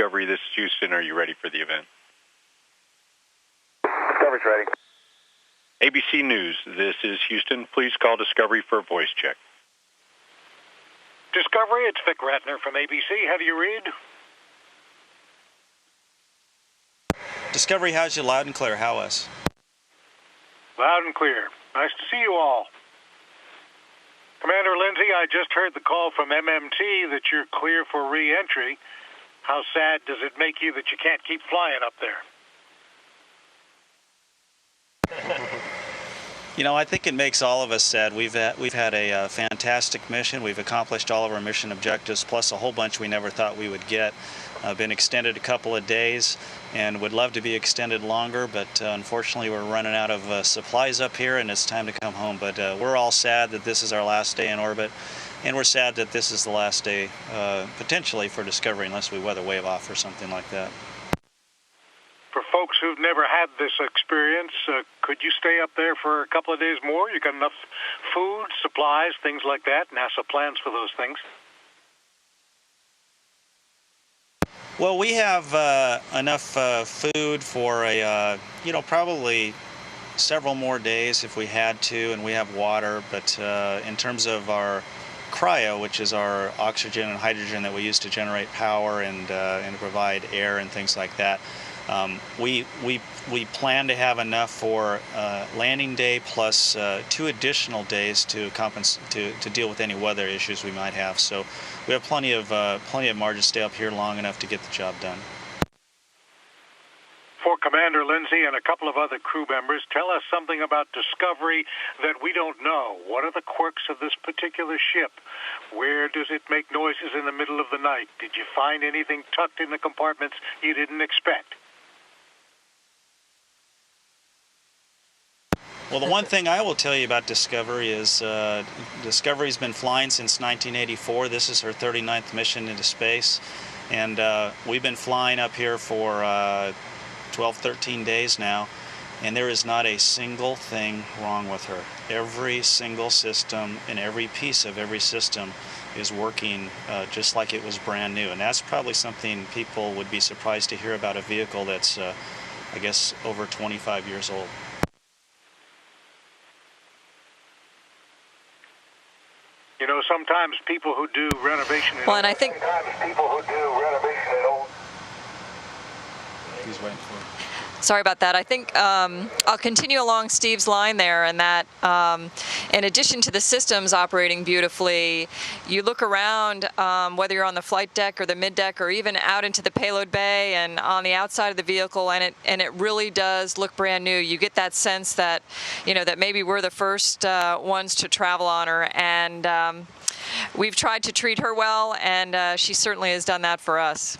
Discovery. This is Houston. Are you ready for the event? Discovery's ready. ABC News, this is Houston. Please call Discovery for a voice check. Discovery, it's Vic Ratner from ABC. How do you read? Discovery has you loud and clear. How is? Loud and clear. Nice to see you all. Commander Lindsay, I just heard the call from MMT that you're clear for re-entry. How sad does it make you that you can't keep flying up there? You know, I think it makes all of us sad. We've had a fantastic mission. We've accomplished all of our mission objectives, plus a whole bunch we never thought we would get. Been extended a couple of days, and would love to be extended longer, but unfortunately we're running out of supplies up here, and it's time to come home. But we're all sad that this is our last day in orbit, and we're sad that this is the last day, potentially, for Discovery, unless we weather wave off or something like that. For folks who've never had this experience, could you stay up there for a couple of days more? You got enough food, supplies, things like that? NASA plans for those things. Well, we have enough food for probably several more days if we had to, and we have water. But in terms of our cryo, which is our oxygen and hydrogen that we use to generate power and provide air and things like that, we plan to have enough for landing day plus 2 additional days to deal with any weather issues we might have. So we have plenty of margin to stay up here long enough to get the job done. For Commander Lindsay and a couple of other crew members, tell us something about Discovery that we don't know. What are the quirks of this particular ship? Where does it make noises in the middle of the night? Did you find anything tucked in the compartments you didn't expect? Well, the one thing I will tell you about Discovery is Discovery's been flying since 1984. This is her 39th mission into space, and we've been flying up here for 12, 13 days now, and there is not a single thing wrong with her. Every single system and every piece of every system is working just like it was brand new, and that's probably something people would be surprised to hear about a vehicle that's, I guess, over 25 years old. You know, sometimes people who do renovation in and I think He's waiting for it. Sorry about that. I think I'll continue along Steve's line there, and that in addition to the systems operating beautifully, you look around, whether you're on the flight deck or the mid deck or even out into the payload bay and on the outside of the vehicle, and it really does look brand new. You get that sense that, you know, that maybe we're the first ones to travel on her, and we've tried to treat her well, and she certainly has done that for us.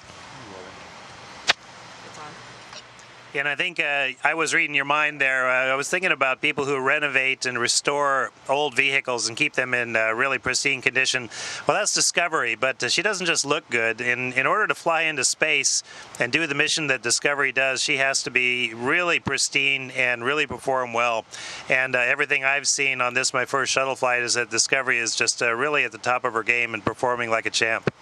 And I think I was reading your mind there. I was thinking about people who renovate and restore old vehicles and keep them in really pristine condition. Well, that's Discovery, but she doesn't just look good. In order to fly into space and do the mission that Discovery does, she has to be really pristine and really perform well. And everything I've seen on this, my first shuttle flight, is that Discovery is just really at the top of her game and performing like a champ.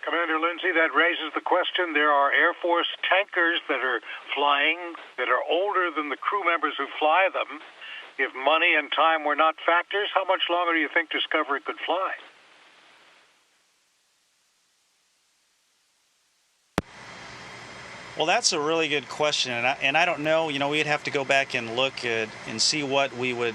Commander Lindsay, that raises the question. There are Air Force tankers that are flying that are older than the crew members who fly them. If money and time were not factors, how much longer do you think Discovery could fly? Well, that's a really good question, and I don't know. You know, we'd have to go back and look at and see what we would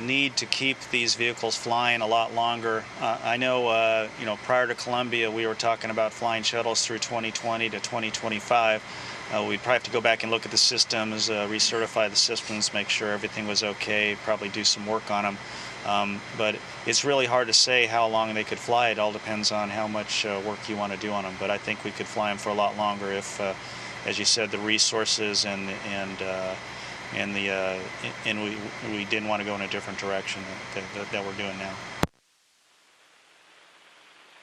need to keep these vehicles flying a lot longer. I know, you know, prior to Columbia, we were talking about flying shuttles through 2020 to 2025. We'd probably have to go back and look at the systems, recertify the systems, make sure everything was okay, probably do some work on them. But it's really hard to say how long they could fly. It all depends on how much work you want to do on them. But I think we could fly them for a lot longer if, as you said, the resources and we didn't want to go in a different direction that we're doing now.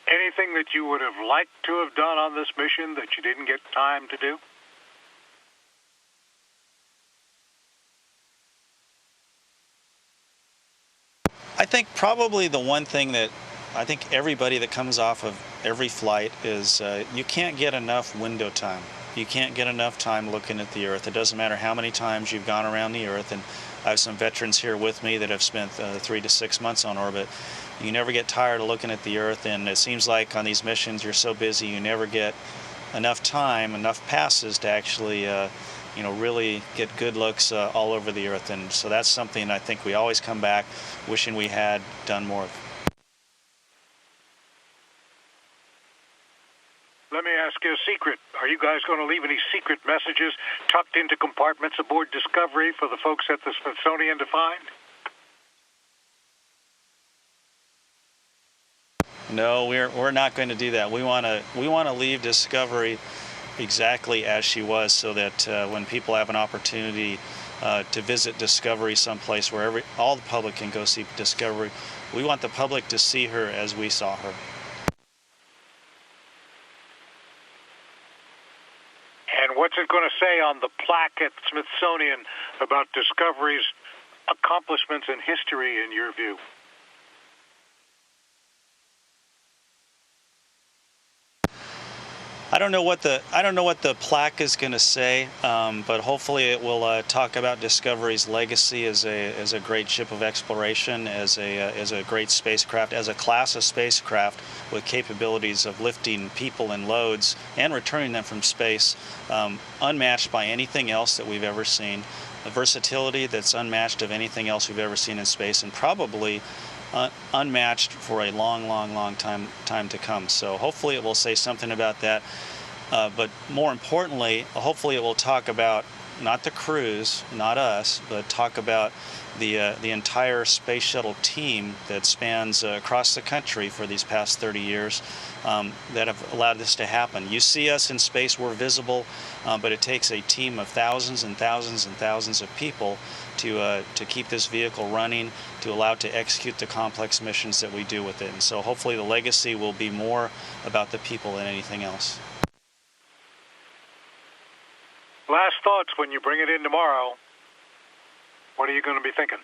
Anything that you would have liked to have done on this mission that you didn't get time to do? I think probably the one thing that I think everybody that comes off of every flight is, you can't get enough window time. You can't get enough time looking at the Earth. It doesn't matter how many times you've gone around the Earth, and I have some veterans here with me that have spent 3 to 6 months on orbit. You never get tired of looking at the Earth, and it seems like on these missions you're so busy you never get enough time, enough passes to actually really get good looks all over the Earth. And so that's something I think we always come back wishing we had done more of. Let me ask you a secret. Are you guys going to leave any secret messages tucked into compartments aboard Discovery for the folks at the Smithsonian to find? No, we're not going to do that. We want to leave Discovery exactly as she was, so that when people have an opportunity to visit Discovery someplace where all the public can go see Discovery, we want the public to see her as we saw her. And what's it going to say on the plaque at Smithsonian about Discovery's accomplishments in history, in your view? I don't know what the plaque is going to say, but hopefully it will talk about Discovery's legacy as a great ship of exploration, as a great spacecraft, as a class of spacecraft with capabilities of lifting people and loads and returning them from space, unmatched by anything else that we've ever seen. A versatility that's unmatched of anything else we've ever seen in space, and probably unmatched for a long time to come. So hopefully it will say something about that, but more importantly, hopefully it will talk about not the crews, not us, but talk about the entire space shuttle team that spans across the country for these past 30 years that have allowed this to happen. You see us in space, we're visible, but it takes a team of thousands and thousands and thousands of people to keep this vehicle running, to allow it to execute the complex missions that we do with it. And so hopefully the legacy will be more about the people than anything else. Last thoughts when you bring it in tomorrow. What are you going to be thinking?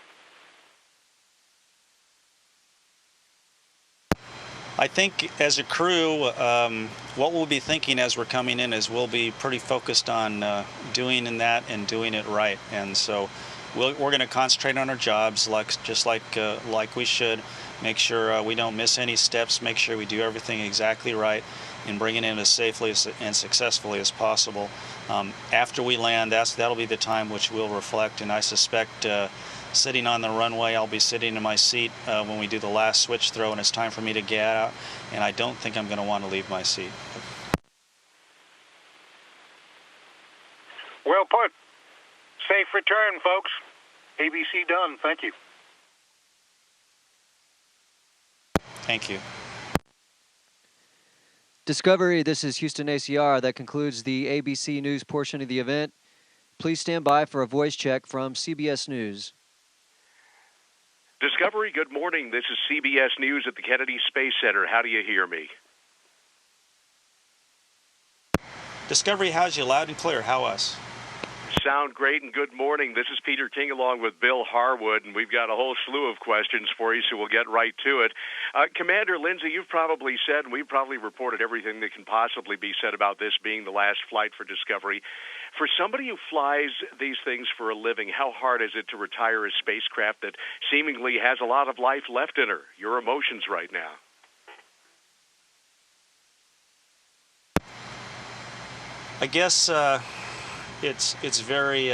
I think as a crew, what we'll be thinking as we're coming in is we'll be pretty focused on doing that and doing it right. And so we're going to concentrate on our jobs just like we should. Make sure we don't miss any steps. Make sure we do everything exactly right and bring it in as safely and successfully as possible. After we land, that'll be the time which we'll reflect. And I suspect sitting on the runway, I'll be sitting in my seat when we do the last switch throw, and it's time for me to get out. And I don't think I'm going to want to leave my seat. Well put. Safe return, folks. ABC done. Thank you. Thank you. Discovery, this is Houston ACR. That concludes the ABC News portion of the event. Please stand by for a voice check from CBS News. Discovery, good morning. This is CBS News at the Kennedy Space Center. How do you hear me? Discovery, how's you? Loud and clear. How us? Sound great, and good morning. This is Peter King along with Bill Harwood, and we've got a whole slew of questions for you, so we'll get right to it. Commander Lindsay, you've probably said, and we've probably reported everything that can possibly be said about this being the last flight for Discovery. For somebody who flies these things for a living, how hard is it to retire a spacecraft that seemingly has a lot of life left in her? Your emotions right now. I guess it's very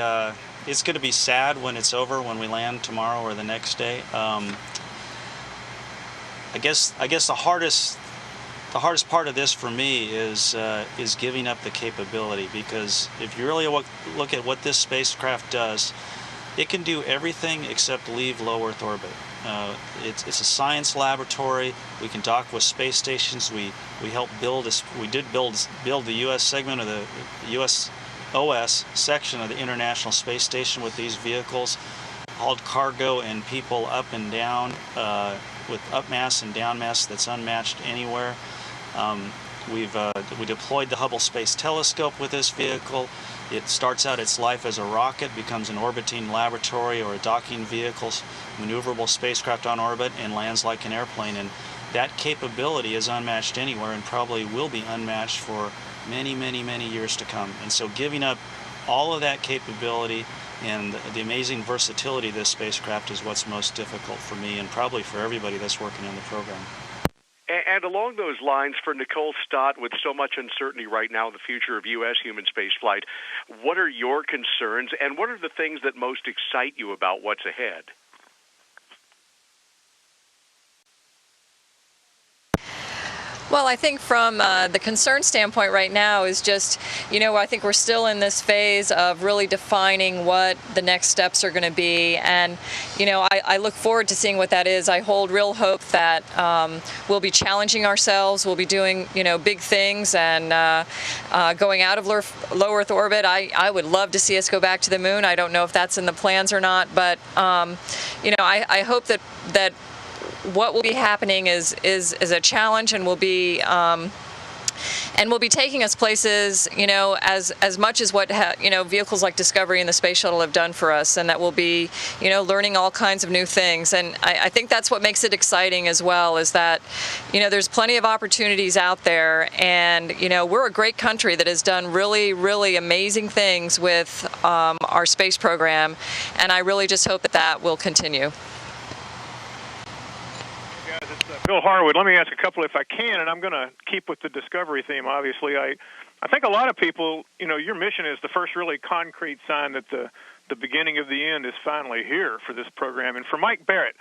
it's going to be sad when it's over, when we land tomorrow or the next day. I guess the hardest part of this for me is giving up the capability, because if you really look at what this spacecraft does, it can do everything except leave low Earth orbit. It's a science laboratory. We can dock with space stations. We helped build the U.S. segment of the U.S. OS section of the International Space Station with these vehicles, hauled cargo and people up and down with up mass and down mass that's unmatched anywhere. We deployed the Hubble Space Telescope with this vehicle. It starts out its life as a rocket, becomes an orbiting laboratory or a docking vehicle, maneuverable spacecraft on orbit, and lands like an airplane. And that capability is unmatched anywhere and probably will be unmatched for many, many, many years to come. And so giving up all of that capability and the amazing versatility of this spacecraft is what's most difficult for me and probably for everybody that's working on the program. And along those lines, for Nicole Stott, with so much uncertainty right now in the future of U.S. human spaceflight, what are your concerns and what are the things that most excite you about what's ahead? Well, I think from the concern standpoint right now is just, I think we're still in this phase of really defining what the next steps are going to be. And, I look forward to seeing what that is. I hold real hope that we'll be challenging ourselves. We'll be doing, big things and going out of low Earth orbit. I would love to see us go back to the moon. I don't know if that's in the plans or not. But, I hope that what will be happening is a challenge and will be taking us places, as much as what vehicles like Discovery and the Space Shuttle have done for us, and that we'll be, learning all kinds of new things. And I think that's what makes it exciting as well, is that, there's plenty of opportunities out there, and we're a great country that has done really, really amazing things with our space program, and I really just hope that will continue. Bill Harwood, let me ask a couple if I can, and I'm going to keep with the Discovery theme, obviously. I think a lot of people, your mission is the first really concrete sign that the beginning of the end is finally here for this program. And for Mike Barrett,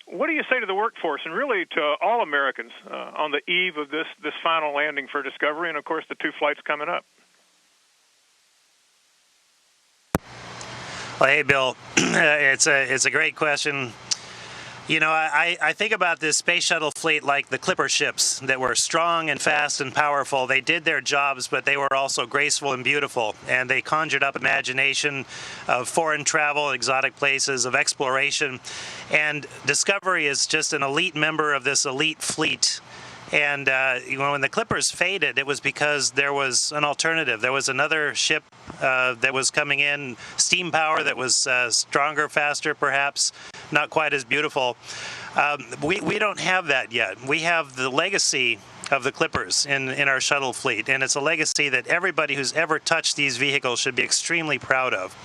what do you say to the workforce and really to all Americans on the eve of this final landing for Discovery and, of course, the 2 flights coming up? Well, hey, Bill, it's a great question. I think about this space shuttle fleet like the Clipper ships that were strong and fast and powerful. They did their jobs, but they were also graceful and beautiful, and they conjured up imagination of foreign travel, exotic places, of exploration. And Discovery is just an elite member of this elite fleet. And when the Clippers faded, it was because there was an alternative. There was another ship that was coming in, steam power, that was stronger, faster, perhaps, not quite as beautiful. We don't have that yet. We have the legacy of the Clippers in our shuttle fleet, and it's a legacy that everybody who's ever touched these vehicles should be extremely proud of.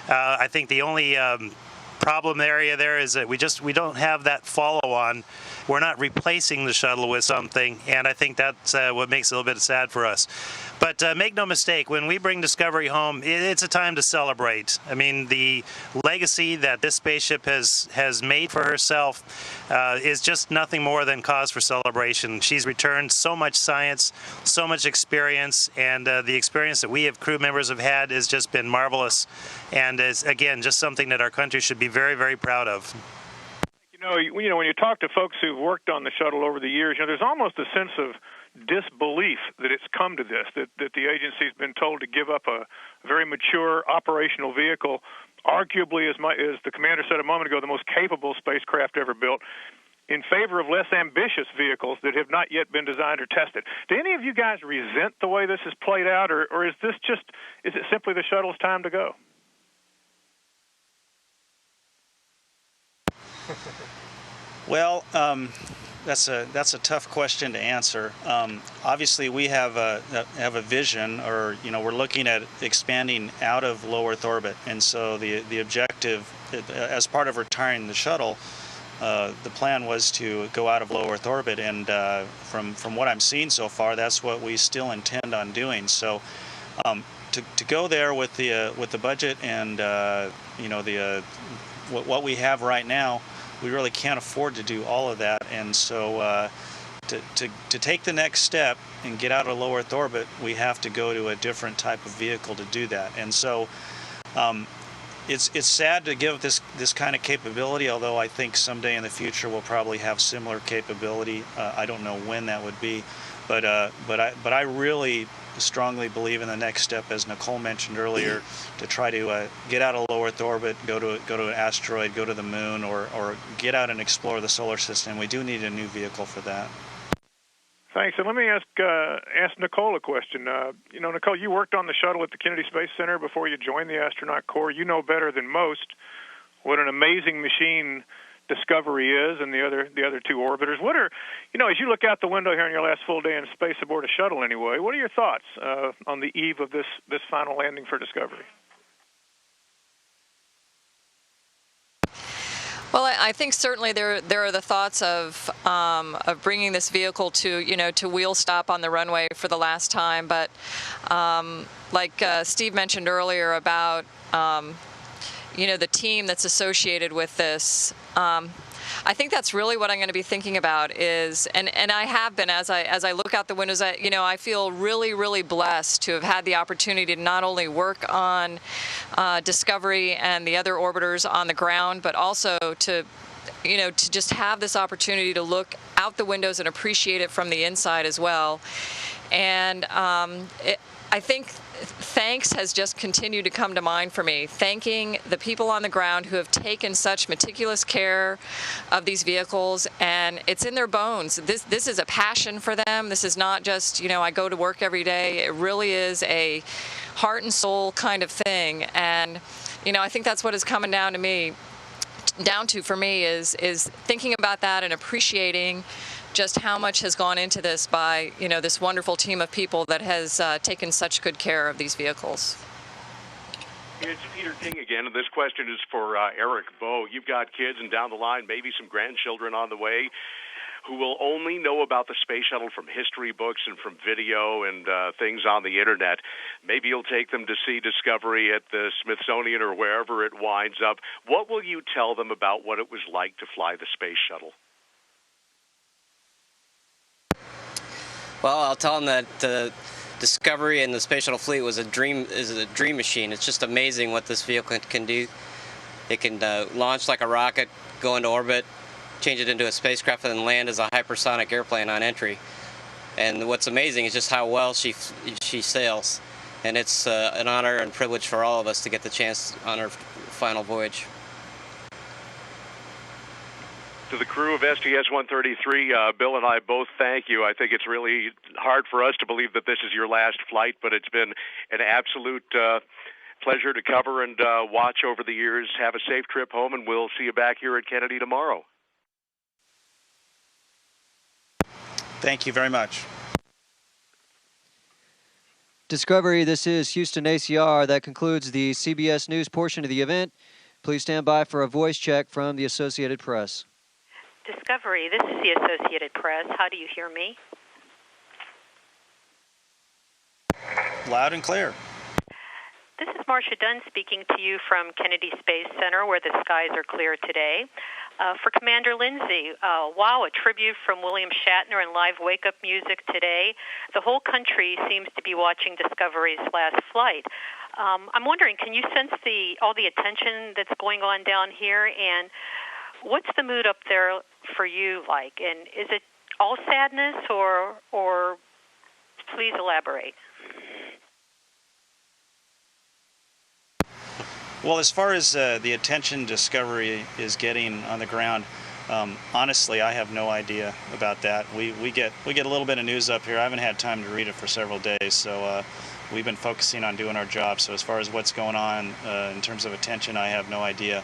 I think the only problem area there is that we don't have that follow-on. We're not replacing the shuttle with something, and I think that's what makes it a little bit sad for us. But make no mistake, when we bring Discovery home, it's a time to celebrate. I mean, the legacy that this spaceship has made for herself is just nothing more than cause for celebration. She's returned so much science, so much experience, and the experience that we as crew members have had has just been marvelous, and is, again, just something that our country should be very, very proud of. When you talk to folks who've worked on the shuttle over the years, there's almost a sense of disbelief that it's come to this, that the agency's been told to give up a very mature operational vehicle, arguably, as the commander said a moment ago, the most capable spacecraft ever built, in favor of less ambitious vehicles that have not yet been designed or tested. Do any of you guys resent the way this has played out, or is it simply the shuttle's time to go? Well, that's a tough question to answer. Obviously, we have a vision, or we're looking at expanding out of low Earth orbit, and so the objective, as part of retiring the shuttle, the plan was to go out of low Earth orbit, and from what I'm seeing so far, that's what we still intend on doing. So, to go there with the budget and what we have right now, we really can't afford to do all of that, and so to take the next step and get out of low Earth orbit, we have to go to a different type of vehicle to do that. And so it's sad to give this kind of capability, although I think someday in the future we'll probably have similar capability. I don't know when that would be, but I really strongly believe in the next step, as Nicole mentioned earlier, to try to get out of low Earth orbit, go to an asteroid, go to the moon, or get out and explore the solar system. We do need a new vehicle for that. Thanks. And let me ask Nicole a question. Nicole, you worked on the shuttle at the Kennedy Space Center before you joined the astronaut corps. You know better than most what an amazing machine Discovery is and the other two orbiters. What are, as you look out the window here on your last full day in space aboard a shuttle anyway, what are your thoughts on the eve of this final landing for Discovery? Well, I think certainly there are the thoughts of bringing this vehicle to wheel stop on the runway for the last time. But like Steve mentioned earlier about the team that's associated with this. I think that's really what I'm going to be thinking about is, and I have been as I look out the windows. I feel really, really blessed to have had the opportunity to not only work on Discovery and the other orbiters on the ground, but also to just have this opportunity to look out the windows and appreciate it from the inside as well. And I think thanks has just continued to come to mind for me. Thanking the people on the ground who have taken such meticulous care of these vehicles, and it's in their bones. This is a passion for them. This is not just, I go to work every day. It really is a heart and soul kind of thing. And, I think that's what is coming down to for me is thinking about that and appreciating just how much has gone into this by, this wonderful team of people that has taken such good care of these vehicles. It's Peter King again, and this question is for Eric Bowe. You've got kids, and down the line, maybe some grandchildren on the way who will only know about the space shuttle from history books and from video and things on the internet. Maybe you'll take them to see Discovery at the Smithsonian or wherever it winds up. What will you tell them about what it was like to fly the space shuttle? Well, I'll tell them that the Discovery and the Space Shuttle fleet is a dream machine. It's just amazing what this vehicle can do. It can launch like a rocket, go into orbit, change it into a spacecraft, and then land as a hypersonic airplane on entry. And what's amazing is just how well she sails. And it's an honor and privilege for all of us to get the chance on our final voyage. To the crew of STS-133, Bill and I both thank you. I think it's really hard for us to believe that this is your last flight, but it's been an absolute pleasure to cover and watch over the years. Have a safe trip home, and we'll see you back here at Kennedy tomorrow. Thank you very much. Discovery, this is Houston ACR. That concludes the CBS News portion of the event. Please stand by for a voice check from the Associated Press. Discovery, this is the Associated Press. How do you hear me? Loud and clear. This is Marcia Dunn speaking to you from Kennedy Space Center, where the skies are clear today. For Commander Lindsay, wow, a tribute from William Shatner and live wake-up music today. The whole country seems to be watching Discovery's last flight. I'm wondering, can you sense all the attention that's going on down here, and what's the mood up there for you like? And is it all sadness, or please elaborate? Well, as far as the attention Discovery is getting on the ground, honestly, I have no idea about that. We get a little bit of news up here. I haven't had time to read it for several days, so we've been focusing on doing our job. So as far as what's going on in terms of attention, I have no idea.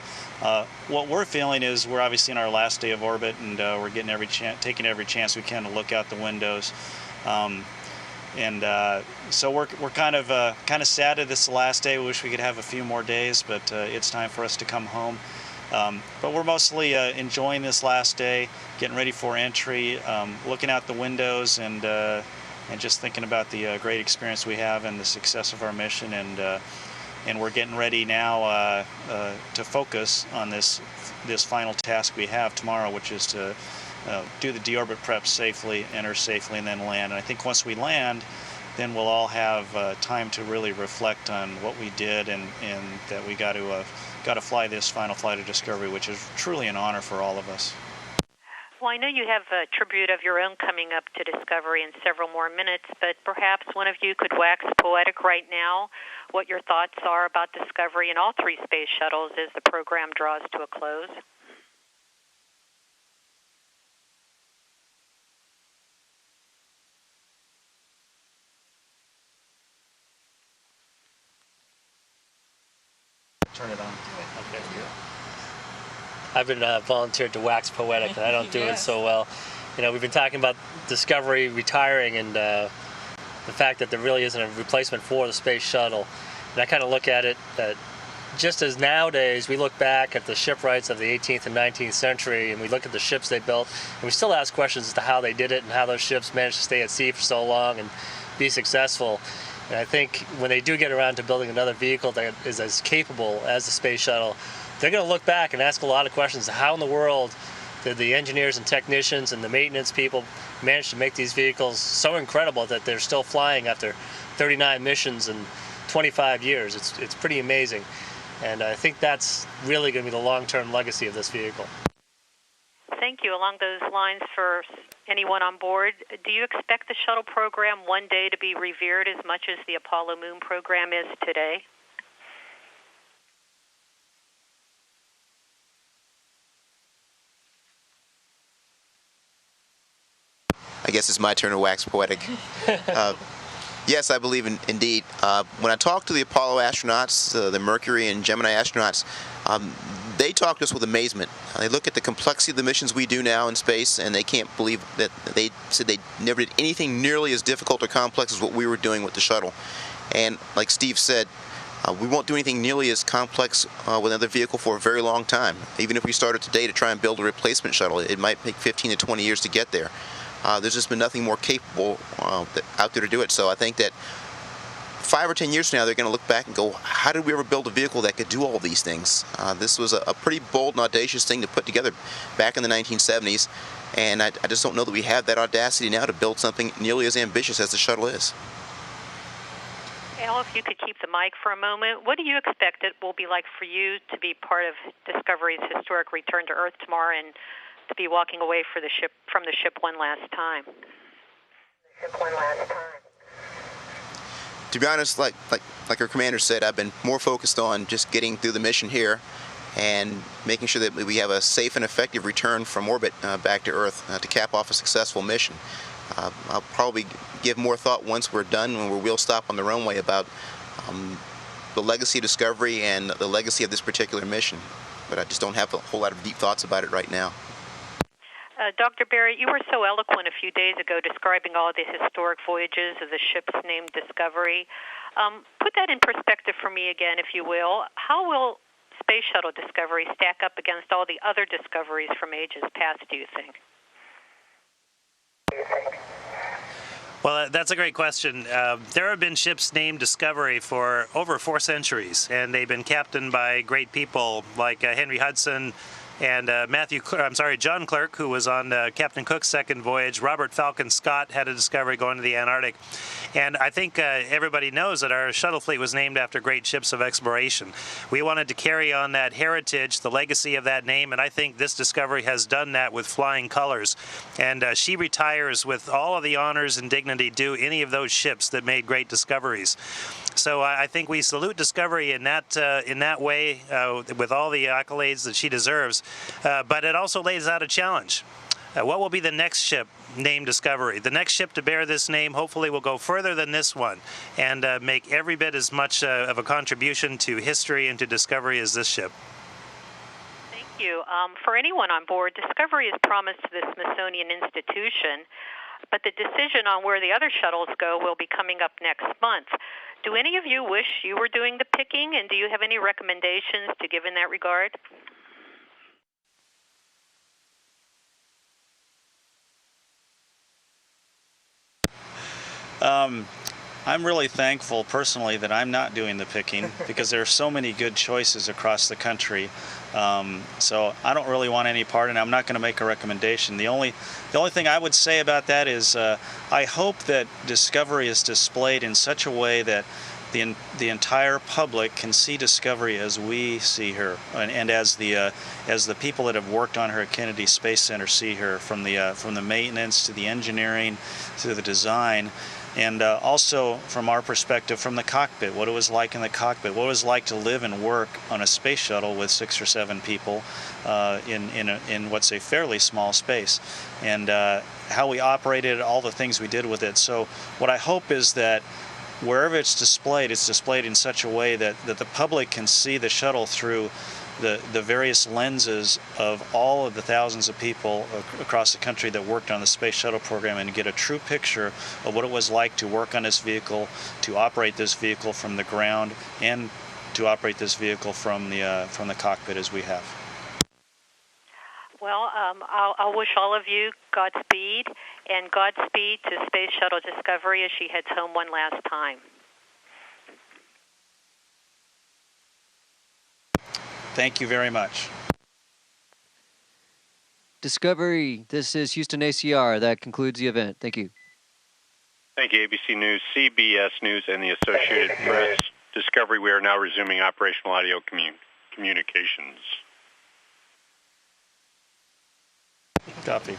What we're feeling is we're obviously in our last day of orbit, and we're getting taking every chance we can to look out the windows. So we're kind of sad that this is the last day. We wish we could have a few more days, but it's time for us to come home. But we're mostly enjoying this last day, getting ready for entry, looking out the windows, and just thinking about the great experience we have and the success of our mission. And we're getting ready now to focus on this final task we have tomorrow, which is to do the deorbit prep safely, enter safely, and then land. And I think once we land, then we'll all have time to really reflect on what we did, and that we got to fly this final flight of Discovery, which is truly an honor for all of us. Well, I know you have a tribute of your own coming up to Discovery in several more minutes, but perhaps one of you could wax poetic right now what your thoughts are about Discovery and all three space shuttles as the program draws to a close. Turn it on. Okay. I've been volunteered to wax poetic, and I don't do it so well. You know, we've been talking about Discovery retiring and the fact that there really isn't a replacement for the space shuttle. And I kind of look at it just as nowadays we look back at the shipwrights of the 18th and 19th century, and we look at the ships they built, and we still ask questions as to how they did it and how those ships managed to stay at sea for so long and be successful. And I think when they do get around to building another vehicle that is as capable as the space shuttle, they're going to look back and ask a lot of questions. How in the world did the engineers and technicians and the maintenance people manage to make these vehicles so incredible that they're still flying after 39 missions and 25 years? It's pretty amazing. And I think that's really going to be the long-term legacy of this vehicle. Thank you. Along those lines, for anyone on board, do you expect the shuttle program one day to be revered as much as the Apollo Moon program is today? I guess it's my turn to wax poetic. Yes, I believe indeed. When I talk to the Apollo astronauts, the Mercury and Gemini astronauts, they talk to us with amazement. They look at the complexity of the missions we do now in space, and they can't believe that they said they never did anything nearly as difficult or complex as what we were doing with the shuttle. And like Steve said, we won't do anything nearly as complex with another vehicle for a very long time. Even if we started today to try and build a replacement shuttle, it might take 15 to 20 years to get there. There's just been nothing more capable out there to do it. So I think that 5 or 10 years from now, they're going to look back and go, how did we ever build a vehicle that could do all these things? This was a pretty bold and audacious thing to put together back in the 1970s, and I just don't know that we have that audacity now to build something nearly as ambitious as the shuttle is. Al, if you could keep the mic for a moment, what do you expect it will be like for you to be part of Discovery's historic return to Earth tomorrow and to be walking away from the ship one last time? To be honest, like our commander said, I've been more focused on just getting through the mission here and making sure that we have a safe and effective return from orbit back to Earth to cap off a successful mission. I'll probably give more thought once we're done, when we'll stop on the runway, about the legacy of Discovery and the legacy of this particular mission. But I just don't have a whole lot of deep thoughts about it right now. Dr. Barrett, you were so eloquent a few days ago describing all the historic voyages of the ships named Discovery. Put that in perspective for me again, if you will. How will Space Shuttle Discovery stack up against all the other discoveries from ages past, do you think? Well, that's a great question. There have been ships named Discovery for over 4 centuries, and they've been captained by great people like Henry Hudson and John Clerk, who was on Captain Cook's second voyage. Robert Falcon Scott had a Discovery going to the Antarctic. And I think everybody knows that our shuttle fleet was named after great ships of exploration. We wanted to carry on that heritage, the legacy of that name, and I think this Discovery has done that with flying colors. And she retires with all of the honors and dignity due any of those ships that made great discoveries. So I think we salute Discovery in that way, with all the accolades that she deserves. But it also lays out a challenge. What will be the next ship named Discovery? The next ship to bear this name hopefully will go further than this one and make every bit as much of a contribution to history and to discovery as this ship. Thank you. For anyone on board, Discovery is promised to the Smithsonian Institution, but the decision on where the other shuttles go will be coming up next month. Do any of you wish you were doing the picking, and do you have any recommendations to give in that regard? I'm really thankful personally that I'm not doing the picking because there are so many good choices across the country. So I don't really want any part, and I'm not going to make a recommendation. The only thing I would say about that is I hope that Discovery is displayed in such a way that the entire public can see Discovery as we see her, and as the people that have worked on her at Kennedy Space Center see her, from the maintenance to the engineering to the design. And also from our perspective, from the cockpit, what it was like in the cockpit, what it was like to live and work on a space shuttle with 6 or 7 people in what's a fairly small space, and how we operated, all the things we did with it. So what I hope is that wherever it's displayed in such a way that the public can see the shuttle through the various lenses of all of the thousands of people across the country that worked on the Space Shuttle program and get a true picture of what it was like to work on this vehicle, to operate this vehicle from the ground, and to operate this vehicle from the cockpit as we have. Well, I'll wish all of you Godspeed, and Godspeed to Space Shuttle Discovery as she heads home one last time. Thank you very much. Discovery, this is Houston ACR. That concludes the event. Thank you. Thank you, ABC News, CBS News, and the Associated Press. Discovery, we are now resuming operational audio communications. Copy.